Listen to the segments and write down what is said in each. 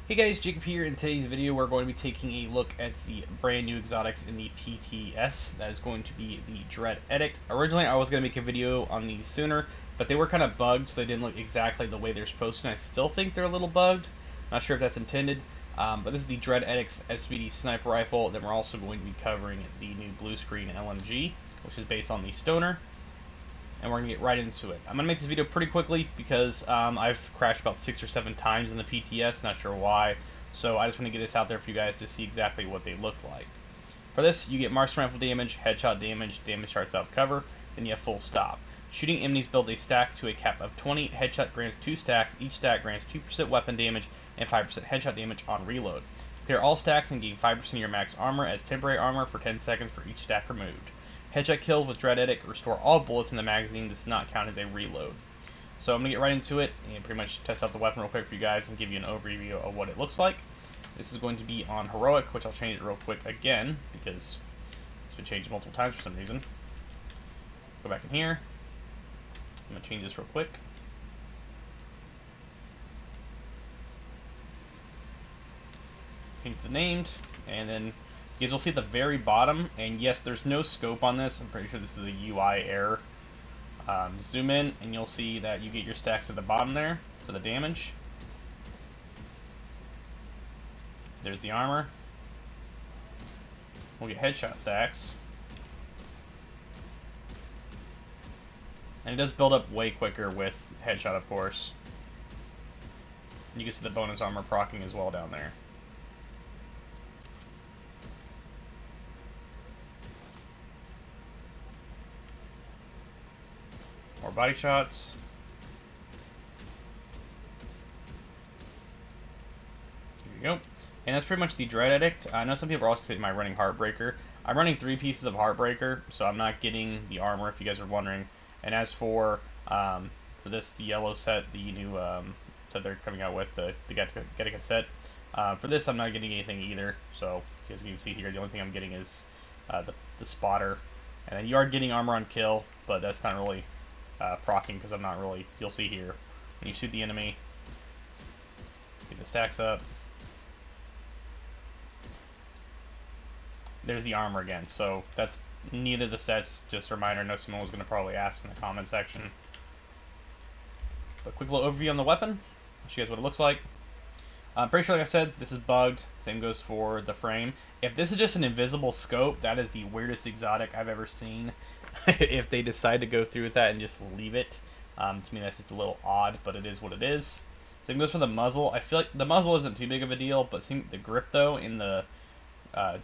Hey guys, Jacob here. In today's video, we're going to be taking a look at the brand new exotics in the PTS. That is going to be the Dread Edict. Originally, I was going to make a video on these sooner, but they were kind of bugged, so they didn't look exactly the way they're supposed to. And I still think they're a little bugged. Not sure if that's intended, but this is the Dread Edict's SVD sniper rifle. Then we're also going to be covering the new blue screen LMG, which is based on the Stoner. And we're going to get right into it. I'm going to make this video pretty quickly because I've crashed about 6 or 7 times in the PTS, not sure why. So I just want to get this out there for you guys to see exactly what they look like. For this, you get marksman rifle damage, headshot damage, damage starts out of cover, then you have full stop. Shooting enemies builds a stack to a cap of 20, headshot grants 2 stacks, each stack grants 2% weapon damage and 5% headshot damage on reload. Clear all stacks and gain 5% of your max armor as temporary armor for 10 seconds for each stack removed. Headshot kills with Dread Edict restore all bullets in the magazine. Does not count as a reload. So I'm going to get right into it and pretty much test out the weapon real quick for you guys and give you an overview of what it looks like. This is going to be on Heroic, which I'll change it real quick again because it's been changed multiple times for some reason. Go back in here. I'm going to change this real quick. Change the named, and then you guys will see at the very bottom, and yes, there's no scope on this. I'm pretty sure this is a UI error. Zoom in, and you'll see that you get your stacks at the bottom there for the damage. There's the armor. We'll get headshot stacks. And it does build up way quicker with headshot, of course. And you can see the bonus armor proccing as well down there. More body shots. Here you go. And that's pretty much the Dread Edict. I know some people are also saying I'm running Heartbreaker. I'm running 3 pieces of Heartbreaker, so I'm not getting the armor if you guys are wondering. And as for this, the yellow set, the new set they're coming out with, the Getica set, for this I'm not getting anything either. So as you can see here, the only thing I'm getting is the spotter. And then you are getting armor on kill, but that's not really proccing because I'm not really, you'll see here, when you shoot the enemy, get the stacks up. There's the armor again, so that's neither of the sets. Just a reminder, I know someone was going to probably ask in the comment section. But quick little overview on the weapon. I'll show you guys what it looks like. I'm pretty sure, like I said, this is bugged. Same goes for the frame. If this is just an invisible scope, that is the weirdest exotic I've ever seen. If they decide to go through with that and just leave it, to me that's just a little odd, but it is what it is. Same goes for the muzzle. I feel like the muzzle isn't too big of a deal, but the grip though in the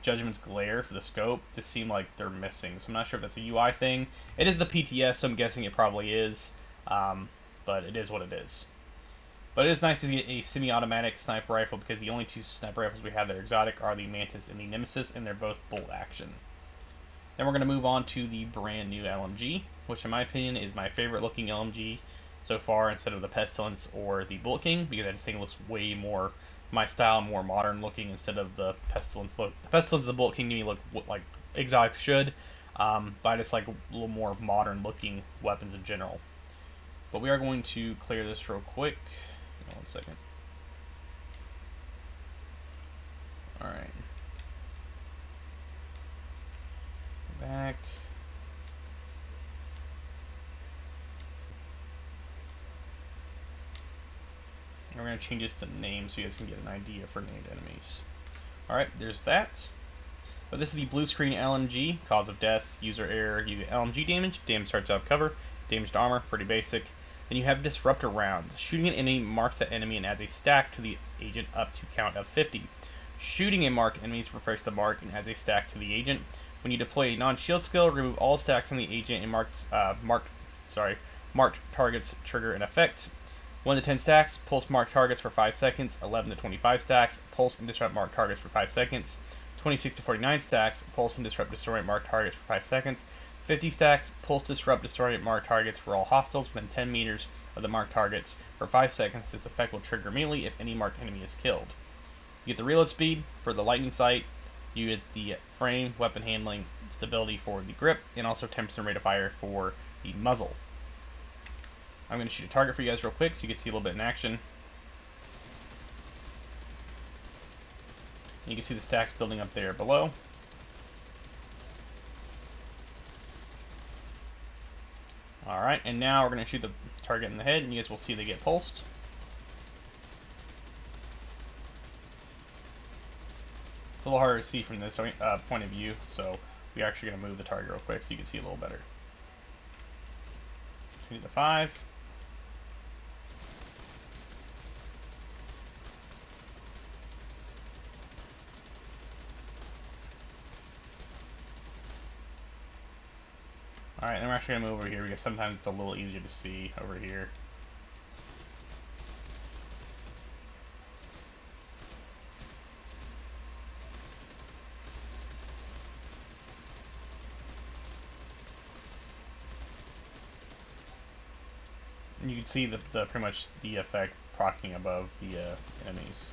Judgment's Glare for the scope just seem like they're missing. So I'm not sure if that's a UI thing. It is the PTS, so I'm guessing it probably is, but it is what it is. But it is nice to get a semi-automatic sniper rifle because the only 2 sniper rifles we have that are exotic are the Mantis and the Nemesis, and they're both bolt action. Then we're going to move on to the brand new LMG, which in my opinion is my favorite looking LMG so far instead of the Pestilence or the Bullet King, because I just think it looks way more my style, more modern looking instead of the Pestilence look. The Pestilence and the Bullet King to me look like exotics should, but I just like a little more modern looking weapons in general. But we are going to clear this real quick. Hang on 1 second. Alright. Back. We're going to change this to name so you guys can get an idea for named enemies. Alright, there's that. But this is the blue screen LMG, cause of death, user error, you get LMG damage, damage starts out of cover, damage to armor, pretty basic. Then you have disruptor round. Shooting an enemy marks that enemy and adds a stack to the agent up to count of 50. Shooting a marked enemy refreshes the mark and adds a stack to the agent. When you deploy a non-shield skill, remove all stacks on the agent and marked targets trigger an effect. 1 to 10 stacks, pulse marked targets for 5 seconds. 11 to 25 stacks, pulse and disrupt marked targets for 5 seconds. 26 to 49 stacks, pulse and disrupt disorient marked targets for 5 seconds. 50 stacks, pulse disrupt disorient marked targets for all hostiles within 10 meters of the marked targets for 5 seconds. This effect will trigger immediately if any marked enemy is killed. You get the reload speed for the lightning sight. You get the frame, weapon handling, stability for the grip, and also 10% rate of fire for the muzzle. I'm going to shoot a target for you guys real quick so you can see a little bit in action. You can see the stacks building up there below. Alright, and now we're going to shoot the target in the head, and you guys will see they get pulsed. It's a little harder to see from this point of view, so we're actually going to move the target real quick so you can see a little better. 2 to 5. Alright, then we're actually going to move over here because sometimes it's a little easier to see over here. And you can see the pretty much the effect proccing above the enemies.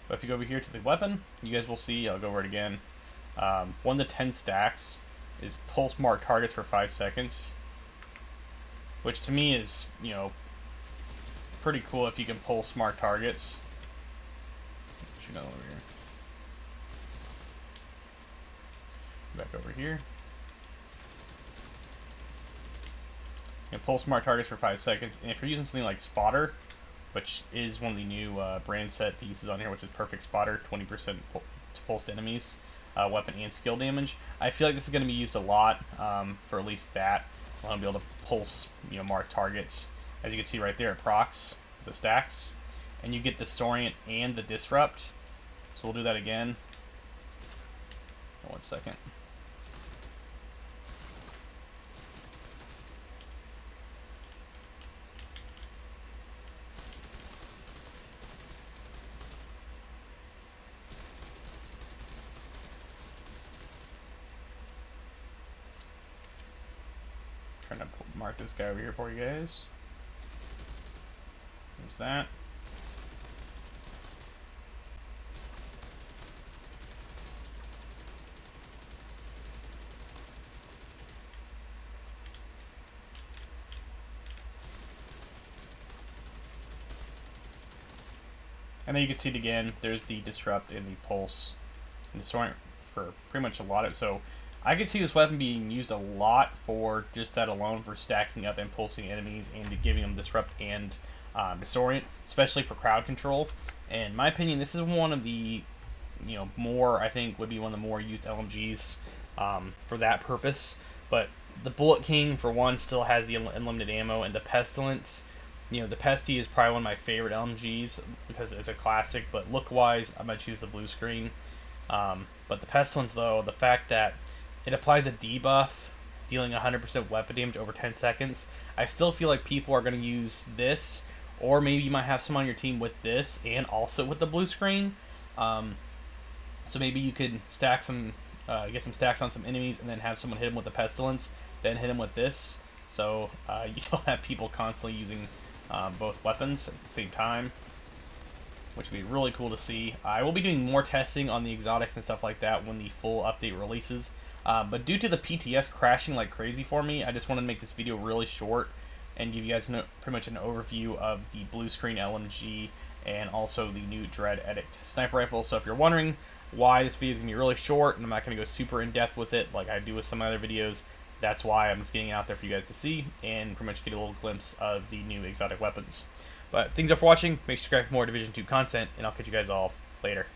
But if you go over here to the weapon, you guys will see, I'll go over it again, 1 to 10 stacks is pulse mark targets for 5 seconds. Which to me is, you know, pretty cool if you can pulse mark targets. Shoot over here. Back over here. And pulse mark targets for 5 seconds. And if you're using something like Spotter, which is one of the new brand set pieces on here, which is Perfect Spotter, 20% pulsed enemies, weapon and skill damage. I feel like this is going to be used a lot for at least that. I want to be able to pulse, you know, mark targets. As you can see right there, it procs the stacks, and you get the Disorient and the Disrupt. So we'll do that again. 1 second. Trying to mark this guy over here for you guys. There's that. And then you can see it again. There's the Disrupt and the Pulse and Disorient for pretty much a lot of. So I could see this weapon being used a lot for just that alone, for stacking up and pulsing enemies and giving them Disrupt and Disorient, especially for crowd control. And in my opinion, this is one of the, you know, more, I think would be one of the more used LMGs for that purpose. But the Bullet King, for one, still has the unlimited ammo, and the Pestilence, you know, the Pesty is probably one of my favorite LMGs because it's a classic, but look-wise, I'm going to choose the blue screen. But the Pestilence, though, the fact that it applies a debuff, dealing 100% weapon damage over 10 seconds, I still feel like people are going to use this, or maybe you might have some on your team with this and also with the blue screen. So maybe you could stack some, get some stacks on some enemies, and then have someone hit them with the Pestilence, then hit them with this. So you'll have people constantly using both weapons at the same time, which would be really cool to see. I will be doing more testing on the exotics and stuff like that when the full update releases. But due to the PTS crashing like crazy for me, I just wanted to make this video really short and give you guys pretty much an overview of the blue screen LMG and also the new Dread Edict sniper rifle. So if you're wondering why this video is going to be really short and I'm not going to go super in-depth with it like I do with some other videos, that's why I'm just getting it out there for you guys to see and pretty much get a little glimpse of the new exotic weapons. But thanks for watching. Make sure to subscribe for more Division 2 content, and I'll catch you guys all later.